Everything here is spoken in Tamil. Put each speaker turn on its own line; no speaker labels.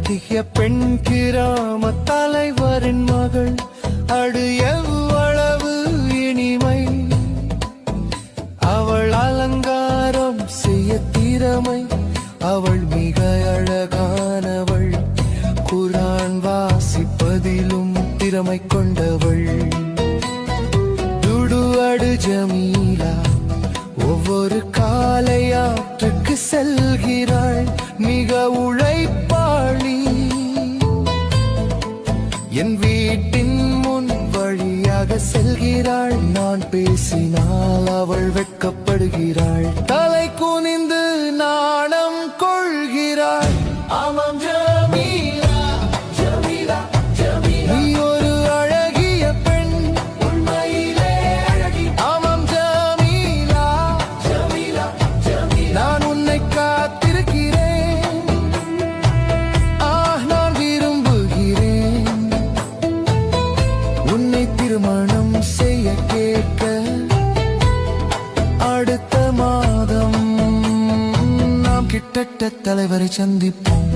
அழகிய பெண் கிராம தலைவரின் மகள் அடு எவ்வளவு இனிமை அவள் அலங்காரம் செய்ய திறமை அவள் மிக அழகானவள் குரான் வாசிப்பதிலும் திறமை கொண்டவள் துடுஅடு ஜமீலா ஒவ்வொரு காலை ஆற்றுக்கு செல்கிறாள் மிக உழைப்பாளி என் வீட்டின் முன் வழியாக செல்கிறாள் நான் பேசினால் அவள் வெட்கப்படுகிறாள் தலை குனிந்து நாணம் கொள்கிறாள் ஆமாம் ஜமீலா ஜமீலா ஜமீலா நீ ஒரு அழகிய பெண் உண்மையிலே அழகி ஆமாம் ஜமீலா ஜமீலா ஜமீலா நான் உன்னை காத்திருக்கிறேன் நான் விரும்புகிறேன் உன்னை திருமணம் செய்ய கேட்க அடுத்த மாதம் நாம் கிட்டத்தட்ட தலைவரை சந்திப்போம்